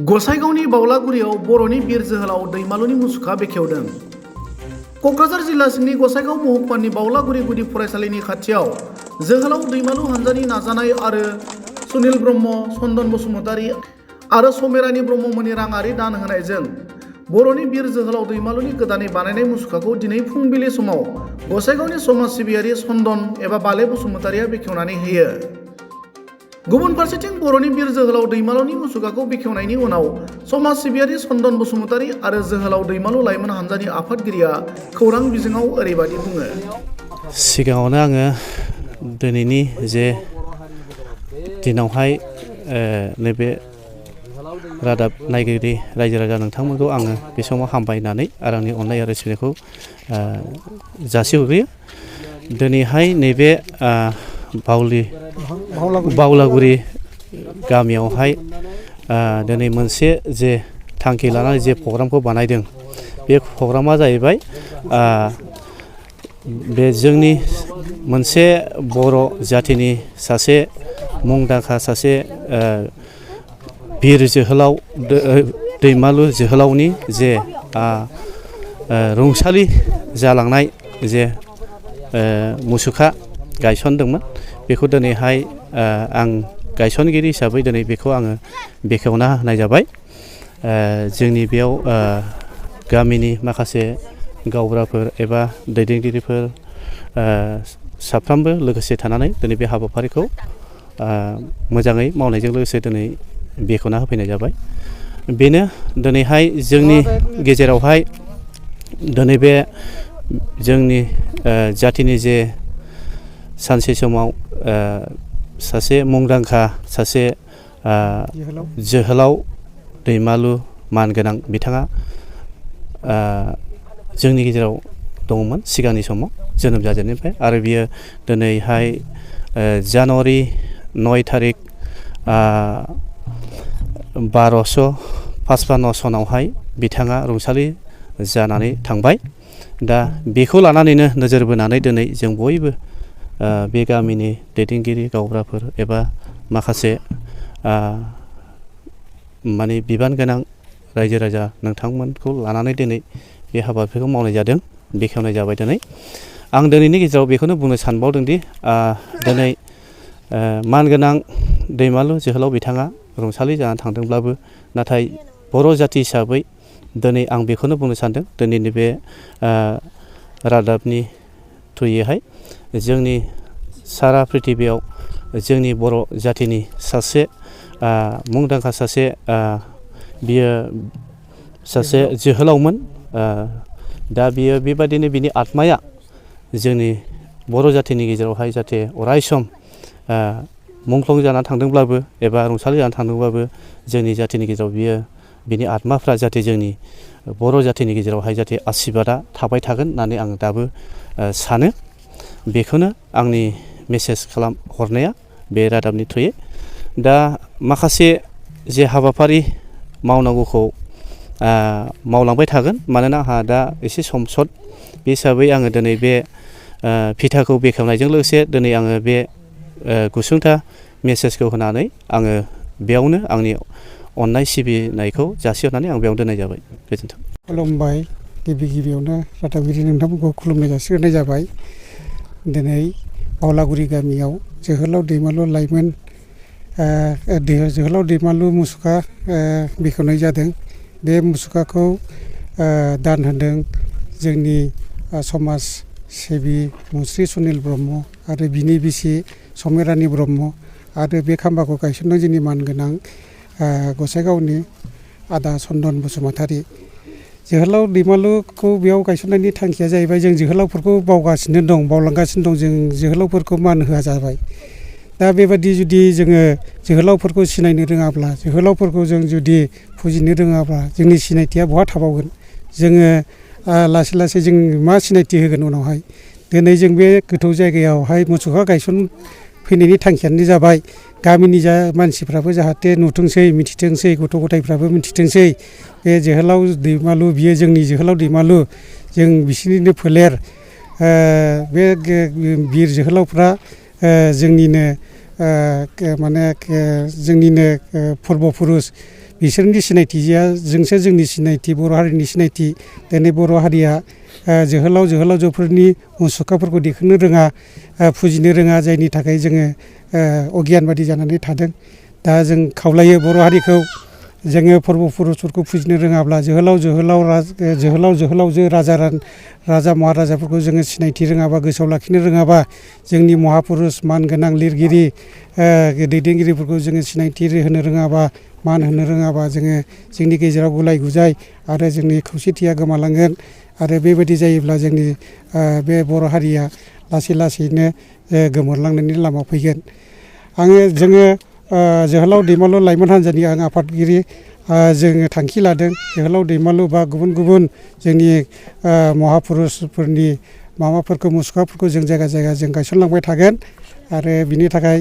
गसाइगावनि बावलागुरियाव बर'नि बिर जोहोलाव दैमालुनि मुसुखा बेखेवदों। क'क्राझार जिल्ला सिंनि गसाइगाव महकुमानि बावलागुरि गुदि फरायसालिनि खाथियाव जोहोलाव दैमालु हानजानि नाजानाय आरो सुनिल ब्रह्म, चन्दन बसुमतारी आरो समेरानि ब्रह्ममोननि राङारि दान होनायजों बर'नि बिर जोहोलाव दैमालुनि गोदानै बानायनाय मुसुखाखौ दिनै फुंबिलि समाव गसाइगावनि समाज सिबियारि चन्दन एबा बाले बसुमतारीया बेखेवनानै होयो। गुबुन फारसेथिं बर'नि बिर जोहोलाव दैमालुनि मुसुखाखौ बेखेवनायनि उनाव समाज सिबियारि चन्दन बसुमतारी आरो जोहोलाव दैमालु लाइमोन हानजानि आफादगिरिया खौरां बिजोङाव ओरैबायदि बुङो। सिगाङावनो आङो दिनैनि जे दिनावहाय नैबे रादाब नायगिरि रायजो राजा नोंथांमोनखौ आङो बे समाव हामबायनानै आरो आंनि अननाय आरो सिबिनायखौ जासिहरग्रोयो। दिनैहाय नैबे बावलागुरि गामियावहाय दिनै मोनसे जे थांखि लानानै जे प्रग्रामखौ बानायदों, बे प्रग्रामा जाहैबाय बे जोंनि मोनसे बर' जाथिनि सासे मुंदांखा सासे बिर जोहोलाव दैमालु जोहोलावनि जे रुंसारि जालांनाय जे मुसुखा गायसनदोंमोन, बेखौ दिनैहाय आं गायसनगिरि हिसाबै दिनै बेखौ आङो बेखेवना होनाय जाबाय। जोंनि बेयाव गामिनि माखासे गावबुराफोर एबा दैदेनगिरिफोर साफ्रोमबो लोगोसे थानानै दिनै बे हाबाफारिखौ मोजाङै मावनायजों लोगोसे दिनै बेखेवना होफैनाय जाबाय। बेनो दिनैहाय जोंनि गेजेरावहाय दिनै बे जोंनि जाथिनि जे सानसे समाव सासे मुंदांखा सासे जोहोलाव दैमालु मानगोनां बिथाङा जोंनि गेजेराव दङमोन सिगांनि समाव जोनोम जाजेननायनिफ्राय, आरो बियो दिनैहाय जानुवारि 9 थारिख 1255 सनावहाय बिथाङा रुंसारि जानानै थांबाय। दा बेखौ लानानैनो नोजोर बोनानै दिनै जों बयबो बे गामिनि दैदेनगिरि गावबुराफोर एबा माखासे माने बिबान गोनां रायजो राजा नोंथांमोनखौ लानानै दिनै बे हाबाफारिखौ मावनाय जादों, बेखेवनाय जाबाय। दिनै आं दिनैनि गेजेराव बेखौनो बुंनो सानबावदोंदि दिनै मानगोनां दैमालु जोहोलाव बिथाङा रुंसारि जानानै थांदोंब्लाबो, नाथाय बर' जाथि हिसाबै दिनै आं बेखौनो बुंनो सानदों, दिनैनि बे रादाबनि थ्रुयैहाय जोंनि सारा प्रिथिबियाव जोंनि बर' जाथिनि सासे मुंदांखा सासे बियो सासे जोहोलावमोन। दा बियो बेबादिनो बिनि आत्माया जोंनि बर' जाथिनि गेजेरावहाय जाहाथे अरायसम मुंख्लं जानानै थांदोंब्लाबो एबा रुंसारि जानानै थांदोंब्लाबो जोंनि जाथिनि गेजेराव बियो बिनि आत्माफ्रा जाहाथे जोंनि बर' जाथिनि गेजेरावहाय जाहाथे आसिरबादा थाबाय थागोन होननानै आं दाबो सानो। बेखौनो आंनि मेसेज हरनाया बे रादाबनि थ्रुयै। दा माखासे जे हाबाफारि मावनांगौखौ मावलांबाय थागोन, मानोना आंहा दा एसे सम सर्ट, बे हिसाबै आङो दिनै बे फिथाखौ बेखेवनायजों लोगोसे दिनै आङो बे गुसुंथा मेसेजखौ होनानै आङो बेयावनो आंनि अननाय सिबिनायखौ जासिहरनानै आं बेयावनो दोननाय जाबाय। गोजोन्थों। खुलुमबाय। गिबियावनो रादाबगिरि नोंथांमोनखौ खुलुमनाय जासिहरनाय जाबाय। दिनै बावलागुरि गामियाव जोहोलाव दैमालु लाइमोन जोहोलाव दैमालु मुसुखा बेखेवनाय जादों। बे मुसुखाखौ दान होदों जोंनि समाज सिबि मुस्रि सुनिल ब्रह्म आरो बिनि बिसि समेरानि ब्रह्म, आरो बे खाम्फाखौ गायसनदों जोंनि मानगोनां गसाइगावनि आदा चन्दन बसुमतारी। जोहोलाव दैमालुखौ बेयाव गायसननायनि थांखिया जाहैबाय जों जोहोलावफोरखौ बावगासिनो दं, बावलांगासिनो दं, जों जोहोलावफोरखौ मान होआ जाबाय। दा बेबादि जुदि जोङो जोहोलावफोरखौ सिनायनो रोङाब्ला, जोहोलावफोरखौ जों जुदि फुजिनो रोङाब्ला जोंनि सिनायथिया बहा थाबावगोन? जोङो लासै लासै जों मा सिनायथि होगोन उनावहाय? दिनै जों बे गोथौ जायगायावहाय मुसुखा गायसनफैनायनि थांखियानो जाबाय गामिनि मानसिफ्राबो जाहाथे नुथोंसै, मिथिथोंसै, गथ' गथायफ्राबो मिथिथोंसै, बे जोहोलाव दैमालु बियो जोंनि जोहोलाव दैमालु, जों बिसोरनिनो फोलेर। बे बिर जोहोलावफ्रा जोंनिनो माने जोंनिनो पर्बपुरुष बिसोरनि सिनायथिया जोंसो जोंनि सिनायथि बर' हारिनि सिनायथि दिनै बर' हारिया जोहोलाव जोहोलावजोफोरनि मुसुखाफोरखौ दिखांनो रोङा फुजिनो रोङा जायनि थाखाय जोङो अगियान बादि जानानै थादों। दा जों खावलायो बर' हारिखौ जोङो पर्बपुरुषफोरखौ फुजिनो रोङाब्ला जोहोलाव जोहोलावजो राजा महाराजाफोरखौ जोङो सिनायथि रोङाबा गोसोआव लाखिनो रोङाबा जोंनि महापुरुष मान गोनां लिरगिरि दैदेनगिरिफोरखौ जोङो सिनायथि होनो रोङाबा मान होनो रोङाबा जोङो जोंनि गेजेराव गुलाय गुजाय आरो जोंनि खौसेथिया गोमालांगोन आरो बेबायदि जायोब्ला जोंनि बे बर' हारिया लासै लासैनो गोमोरलांनायनि लामायाव फैगोन। जोङो जोहोलाव दैमालु लाइमोन हान्जानि आं आफादगिरि जोङो थांखि लादों जोहोलाव दैमालु बा गुबुन गुबुन जोंनि महापुरुषफोरनि माबाफोरखौ मुसुखाफोरखौ जों जायगा जायगा जों गायसनलांबाय थागोन आरो बिनि थाखाय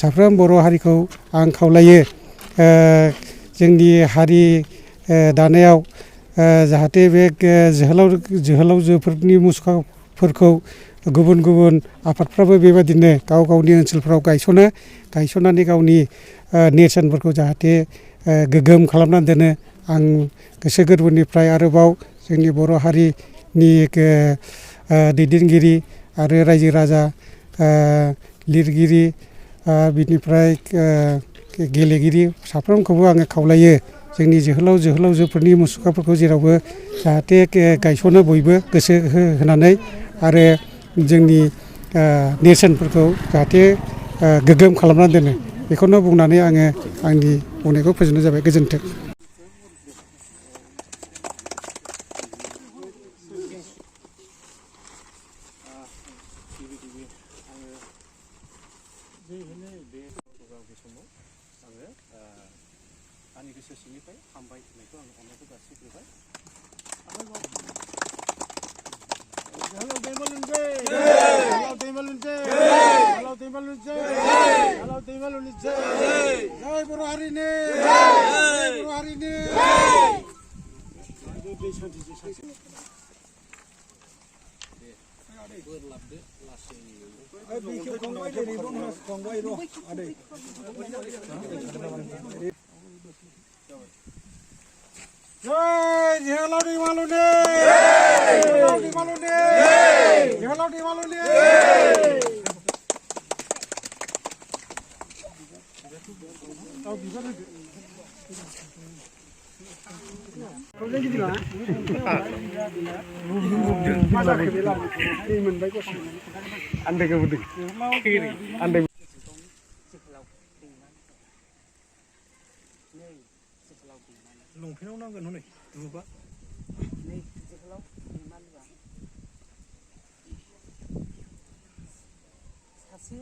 साफ्रोम बर' हारिखौ आं खावलायो जोंनि हारि दानायाव जाहाथे बे जोहोलावजोफोरनि मुसुखाफोरखौ गुबुन गुबुन आफादफ्राबो बेबायदिनो गाव गावनि ओनसोलफ्राव गायसननानै गावनि नेरसोनफोरखौ जाहाथे गोग्गोम खालामनानै दोनो आं गोसो गोरबोनिफ्राय आरोबाव जोंनि बर' हारिनि दैदेनगिरि आरो रायजो राजा लिरगिरि बिनिफ्राय गेलेगिरि साफ्रोमखौबो आङो खावलायो जोंनि जोहोलावजोफोरनि मुसुखाफोरखौ जेरावबो जाहाथे गायसनो बयबो गोसो होनानै आरो जोंनि नेरसोनफोरखौ जाहाथे गोग्गोम खालामनानै दोनो बेखौनो बुंनानै आङो आंनि बुंनायखौ फोजोबनाय जाबाय। गोजोन्थों। आंनि गोसो सिंनिफ्राय हामबाय होननायखौ आं अननायखौ जासिग्रोबाय। जय बर' हारिनि बर' हारिनि जय जोहोलाव दैमालुनि जोहोलाव दैमालुनि लंपेन्टाव नांगोन हनै दुबा सासे